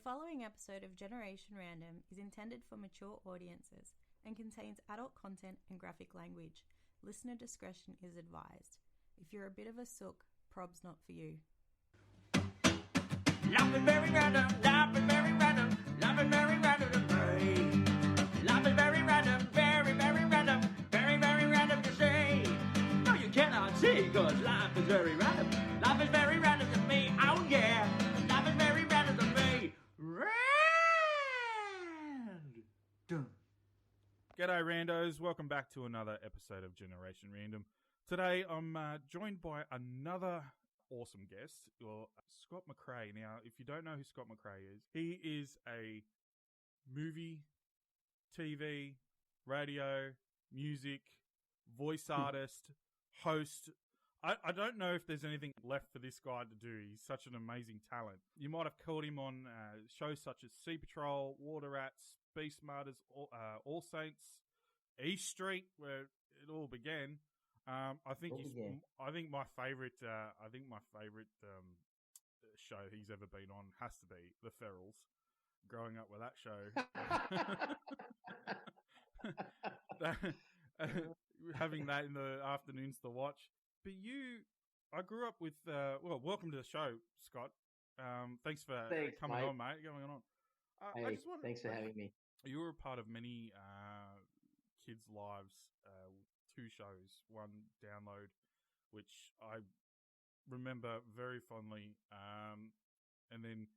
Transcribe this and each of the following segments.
The following episode of Generation Random is intended for mature audiences and contains adult content and graphic language. Listener discretion is advised. If you're a bit of a sook, prob's not for you. Life is very random, life is very random, life is very random to me. Life is very random, very, very random, very, very random to say. No, you cannot see, cause life is very random. Life is very random to me, oh yeah. Life is very random to me. Random. G'day randos, welcome back to another episode of Generation Random. Today I'm joined by another awesome guest, Scott McRae. Now, if you don't know who Scott McRae is, he is a movie, TV, radio, music, voice artist, host. I don't know if there's anything left for this guy to do. He's such an amazing talent. You might have caught him on shows such as Sea Patrol, Water Rats, Beast Martyrs, All Saints, East Street, where it all began. I think my favorite show he's ever been on has to be The Ferals. Growing up with that show, having that in the afternoons to watch. But I grew up with. Welcome to the show, Scott. Thanks for coming on, mate. Going on. Hey, thanks for having me. You were a part of many kids' lives. Two shows, one Download, which I remember very fondly, and then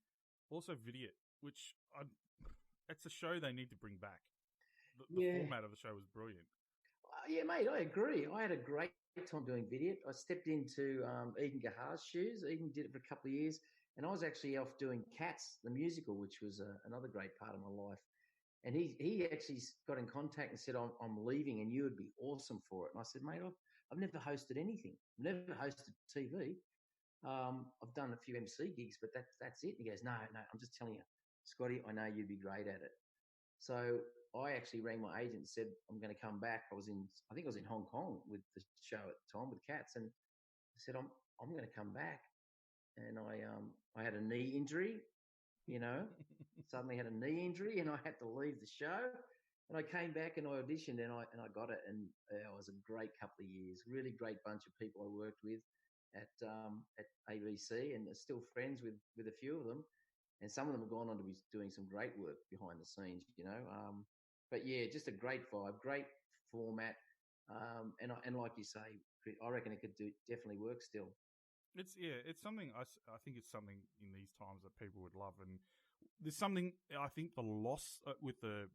also Vidiot, which it's a show they need to bring back. The format of the show was brilliant. Yeah, mate, I agree. I had a great time doing Vidiot. I stepped into Eden Gahar's shoes. Eden did it for a couple of years, and I was actually off doing Cats, the musical, which was another great part of my life. And he actually got in contact and said, I'm leaving and you would be awesome for it. And I said, mate, I've never hosted anything. I've never hosted TV. I've done a few MC gigs, but that's it. And he goes, no, I'm just telling you, Scotty, I know you'd be great at it. So I actually rang my agent and said, I'm going to come back. I think I was in Hong Kong with the show at the time with Cats. And I said, I'm going to come back. And I had a knee injury. Suddenly had a knee injury and I had to leave the show. And I came back and I auditioned and I got it. And it was a great couple of years. Really great bunch of people I worked with at ABC, and are still friends with a few of them. And some of them have gone on to be doing some great work behind the scenes, But yeah, just a great vibe, great format. And like you say, I reckon it could definitely work still. It's something I think it's something in these times that people would love, and there's something I think the loss with the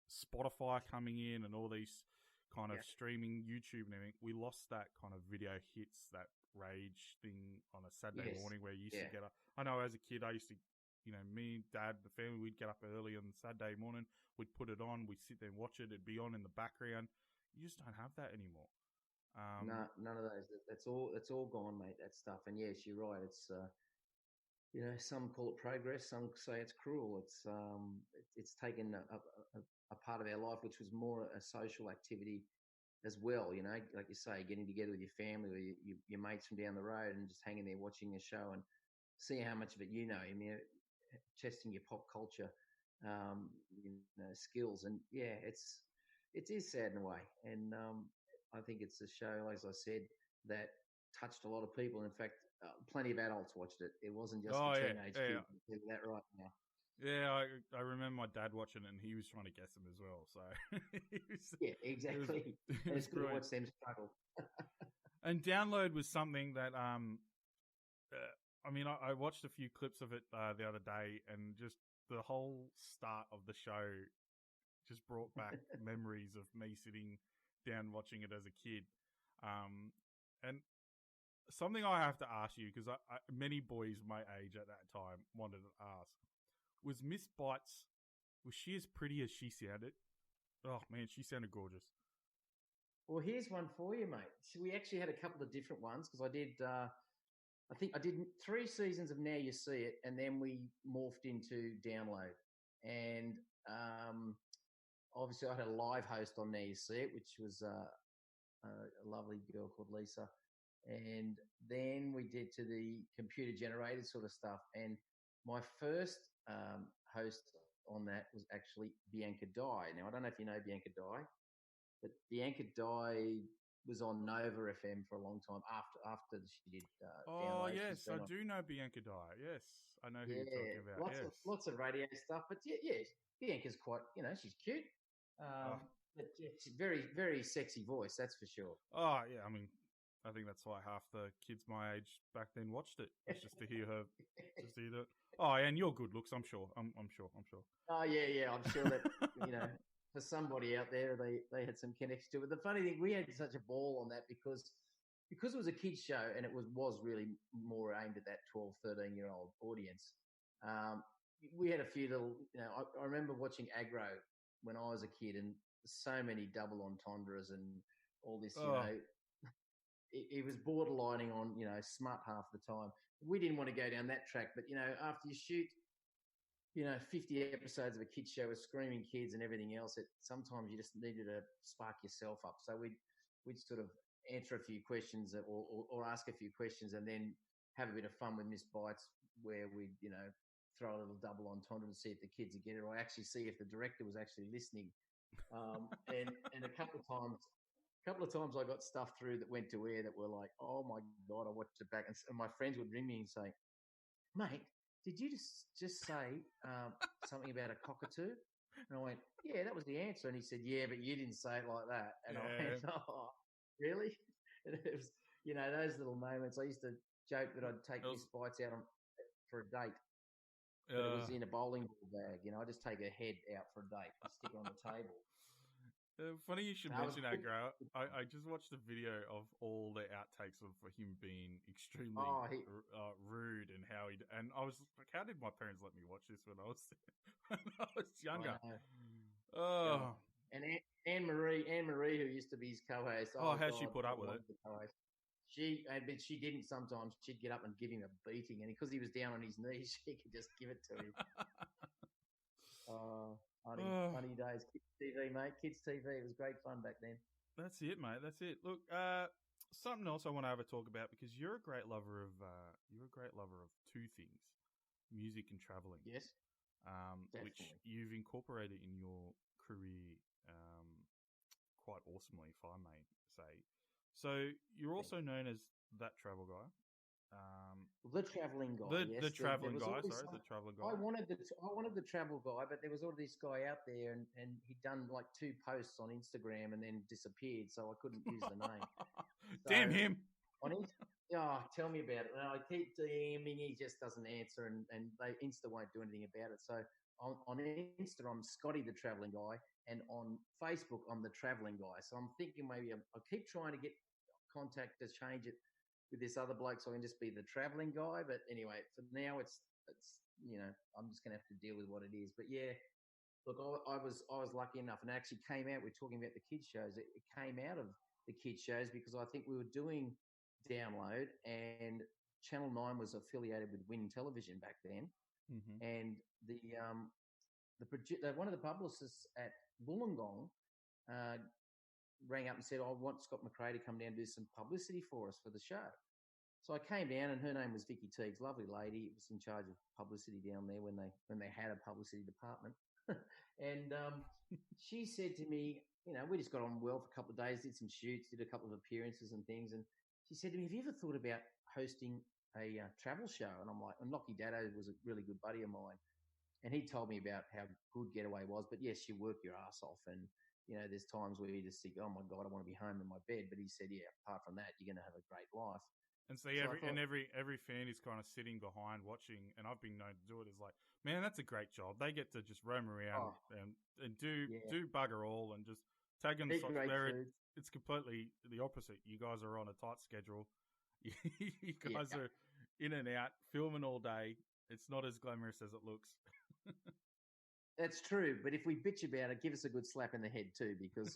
Spotify coming in and all these kind of streaming YouTube and everything, we lost that kind of video hits, that rage thing on a Saturday morning where you used to get up. I know as a kid I used to, me, Dad, the family, we'd get up early on Saturday morning, we'd put it on, we'd sit there and watch it, it'd be on in the background. You just don't have that anymore. No, none of those. That's all gone, mate. That stuff. And yes, you're right. It's some call it progress, some say it's cruel. It's taken a part of our life which was more a social activity as well. Like you say, getting together with your family or your mates from down the road and just hanging there watching a show and seeing how much of it testing your pop culture skills. And yeah, it is sad in a way. And I think it's a show, as I said, that touched a lot of people. In fact, plenty of adults watched it. It wasn't just the teenage kids. Is that right now? Yeah, I remember my dad watching it, and he was trying to guess them as well. So yeah, exactly. And it's good to watch them struggle. And Download was something that I watched a few clips of it the other day, and just the whole start of the show just brought back memories of me sitting down watching it as a kid. And something I have to ask you, because many boys my age at that time wanted to ask, was Miss Bites, was she as pretty as she sounded? Oh man, she sounded gorgeous. Well, here's one for you, mate. So we actually had a couple of different ones, because I think I did 3 seasons of Now You See It, and then we morphed into Download. And obviously I had a live host on Now You See It, which was a lovely girl called Lisa. And then we did to the computer generated sort of stuff. And my first host on that was actually Bianca Dye. Now, I don't know if you know Bianca Dye, but Bianca Dye was on Nova FM for a long time after she did Oh, Download. yes, She's been I on, do know Bianca Dyer. Yes, I know who yeah, you're talking about. Yes. lots of radio stuff. But yeah, Bianca's quite, she's cute. Oh, But yeah, she's very sexy voice, that's for sure. oh, yeah, I mean, I think that's why half the kids my age back then watched it. It's just to hear her, just to hear that. Oh, and you're good looks, I'm sure. I'm sure. Oh yeah, I'm sure that for somebody out there they had some connection to it. The funny thing, we had such a ball on that because it was a kids show and it was really more aimed at that 12, 13-year-old audience. We had a few little, I remember watching Aggro when I was a kid, and so many double entendres and all this, Oh. It was borderlining on, smut half the time. We didn't want to go down that track, but, after you shoot, 50 episodes of a kids show with screaming kids and everything else, sometimes you just needed to spark yourself up. So we'd sort of answer a few questions or ask a few questions and then have a bit of fun with Miss Bites where we'd, throw a little double entendre to see if the kids would get it, or actually see if the director was actually listening. And a couple of times I got stuff through that went to air that were like, oh my God, I watched it back. And my friends would ring me and say, mate, did you just say something about a cockatoo? And I went, yeah, that was the answer. And he said, yeah, but you didn't say it like that. And I went, oh, really? And it was, those little moments. I used to joke that I'd take Miss Bites out for a date. But it was in a bowling ball bag. I just take her head out for a date and stick her on the table. Funny you should mention that, Grau. I just watched a video of all the outtakes of him being extremely rude and how and I was like, how did my parents let me watch this when I was younger? Oh. And Anne Marie, who used to be his co-host. Oh, how'd she put up with it? She didn't sometimes. She'd get up and give him a beating, and because he was down on his knees, she could just give it to him. Funny days. Kids TV, mate. Kids TV. It was great fun back then. That's it, mate. That's it. Look, something else I want to have a talk about, because you're a great lover of two things: music and traveling. Yes. Which you've incorporated in your career quite awesomely, if I may say. So you're also known as that travel guy. The travelling guy. The travelling guy. Sorry, the travelling guy. I wanted the travel guy, but there was already this guy out there, and he'd done like 2 posts on Instagram and then disappeared, so I couldn't use the name. Damn him! Tell me about it. And I keep DMing, he just doesn't answer, and Insta won't do anything about it. So on Insta, I'm Scotty the travelling guy, and on Facebook, I'm the travelling guy. So I'm thinking maybe I keep trying to get contact to change it with this other bloke so I can just be the travelling guy. But anyway, for now it's I'm just going to have to deal with what it is. But yeah, look, I was lucky enough, and it actually came out. We're talking about the kids shows. It came out of the kids shows because I think we were doing Download, and Channel 9 was affiliated with Win Television back then. Mm-hmm. And one of the publicists at Wollongong rang up and said, I want Scott McRae to come down and do some publicity for us for the show. So I came down, and her name was Vicky Teagues, lovely lady. It was in charge of publicity down there when they had a publicity department. And she said to me, we just got on well for a couple of days, did some shoots, did a couple of appearances and things. And she said to me, have you ever thought about hosting a travel show? And I'm like, and Lockie Daddo was a really good buddy of mine. And he told me about how good Getaway was. But yes, you work your ass off. And, there's times where you just think, oh my God, I want to be home in my bed. But he said, yeah, apart from that, you're going to have a great life. And so every fan is kind of sitting behind watching, and I've been known to do it, is like, man, that's a great job. They get to just roam around and do bugger all and just tag in the socks where it's completely the opposite. You guys are on a tight schedule. You guys are in and out, filming all day. It's not as glamorous as it looks. That's true, but if we bitch about it, give us a good slap in the head too, because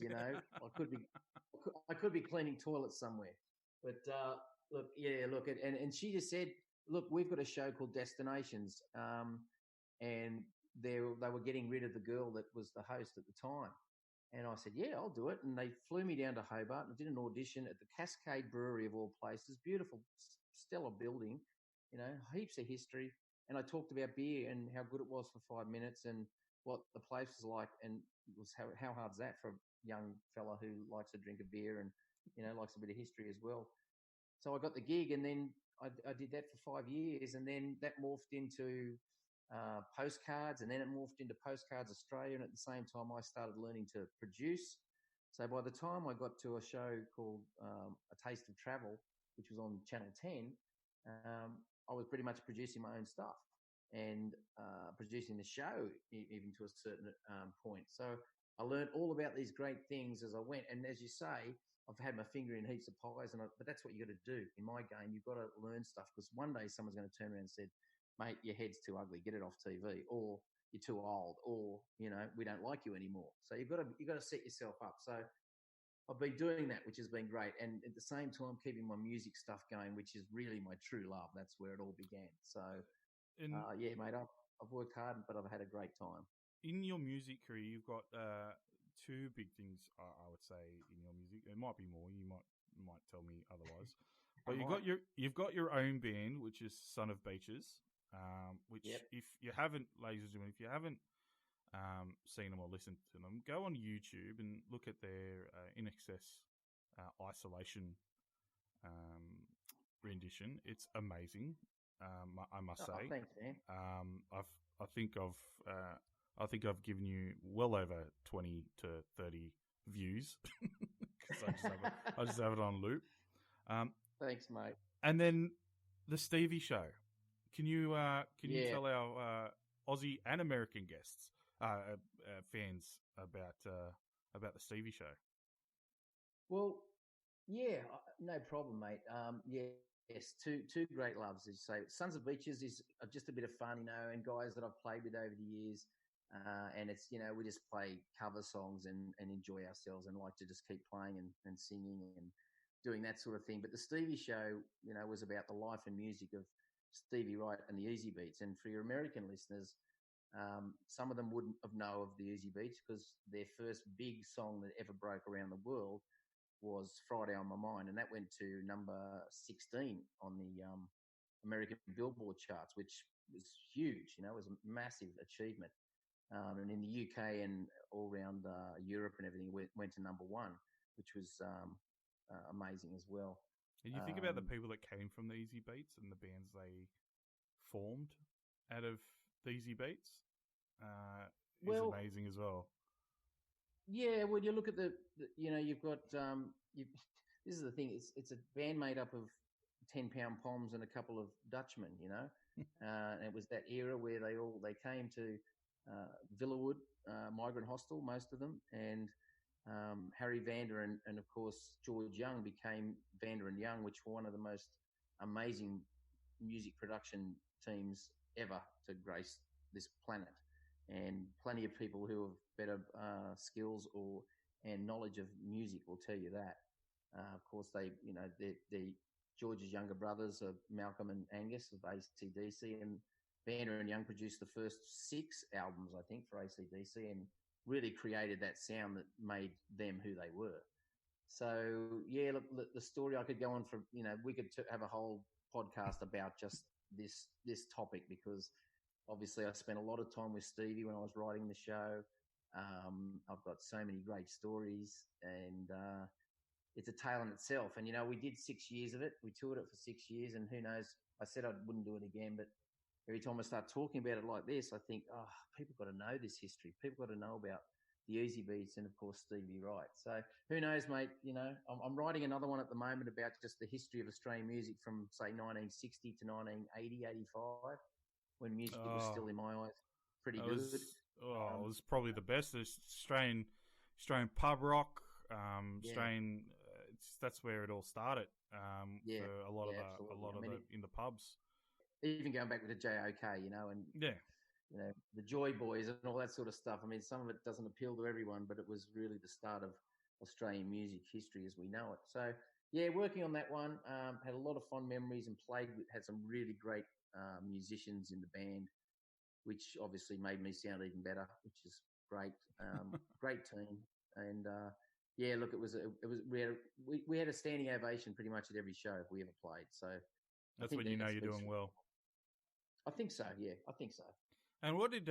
I could be cleaning toilets somewhere. But and she just said, look, we've got a show called Destinations, and they were getting rid of the girl that was the host at the time, and I said, yeah, I'll do it. And they flew me down to Hobart and did an audition at the Cascade Brewery of all places, beautiful, stellar building, heaps of history. and I talked about beer and how good it was for 5 minutes and what the place was like, and it was how hard's that for a young fella who likes to drink a beer and likes a bit of history as well. So I got the gig, and then I did that for 5 years, and then that morphed into postcards, and then it morphed into Postcards Australia. And at the same time, I started learning to produce. So by the time I got to a show called A Taste of Travel, which was on Channel 10, I was pretty much producing my own stuff and producing the show even to a certain point. So I learned all about these great things as I went. And as you say, I've had my finger in heaps of pies, but that's what you got to do in my game. You've got to learn stuff, because one day someone's going to turn around and say, "Mate, your head's too ugly. Get it off TV," or "You're too old," or "We don't like you anymore." So you've got to set yourself up. So I've been doing that, which has been great, and at the same time keeping my music stuff going, which is really my true love. That's where it all began. So yeah, mate, I've worked hard, but I've had a great time. In your music career, you've got two big things, I would say, in your music. It might be more. You might tell me otherwise. But you've got your own band, which is Son of Beaches. Which, if you haven't, ladies and gentlemen, if you haven't seen them or listened to them, go on YouTube and look at their In Excess Isolation rendition. It's amazing. I must say. Thanks, man. I think I've given you well over 20 to 30 views because I just have it on loop. Thanks, mate. And then the Stevie Show. Can you tell our Aussie and American guests, fans, about the Stevie Show? Well, yeah, no problem, mate. Yes, two great loves, as you say. Sons of Beaches is just a bit of fun, and guys that I've played with over the years. And it's, we just play cover songs and enjoy ourselves and like to just keep playing and singing and doing that sort of thing. But the Stevie Show, was about the life and music of Stevie Wright and the Easy Beats. And for your American listeners, some of them wouldn't have known of the Easy Beats because their first big song that ever broke around the world was Friday on My Mind. And that went to number 16 on the American Billboard charts, which was huge, it was a massive achievement. And in the UK and all around Europe and everything, went to number one, which was amazing as well. And you think about the people that came from the Easy Beats and the bands they formed out of the Easy Beats, is amazing as well. Yeah, when you look at you've got this is the thing. It's a band made up of 10-pound Poms and a couple of Dutchmen, and it was that era where they came to Villawood Migrant Hostel, most of them, and Harry Vander and of course George Young became Vander and Young, which were one of the most amazing music production teams ever to grace this planet. And plenty of people who have better skills and knowledge of music will tell you that. Of course, they George's younger brothers are Malcolm and Angus of AC/DC, and Vander and Young produced the first 6 albums, I think, for AC/DC, and really created that sound that made them who they were. So, yeah, look, the story I could go on for, we could have a whole podcast about just this topic, because obviously I spent a lot of time with Stevie when I was writing the show. I've got so many great stories, and it's a tale in itself. And, we did 6 years of it. We toured it for 6 years, and who knows, I said I wouldn't do it again, but every time I start talking about it like this, I think, people got to know this history. People got to know about the Easy Beats and, of course, Stevie Wright. So who knows, mate? I'm writing another one at the moment about just the history of Australian music from, say, 1960 to 1980, 85, when music was still, in my eyes, pretty good. It was probably the best. Australian pub rock, Australian. That's where it all started. For a lot of it in the pubs. Even going back with the JOK, and the Joy Boys and all that sort of stuff. I mean, some of it doesn't appeal to everyone, but it was really the start of Australian music history as we know it. So, yeah, working on that one, had a lot of fond memories and had some really great musicians in the band, which obviously made me sound even better, which is great. Great team. And, yeah, look, we had a standing ovation pretty much at every show we ever played. So that's when you're doing well. I think so. Yeah, I think so. And what did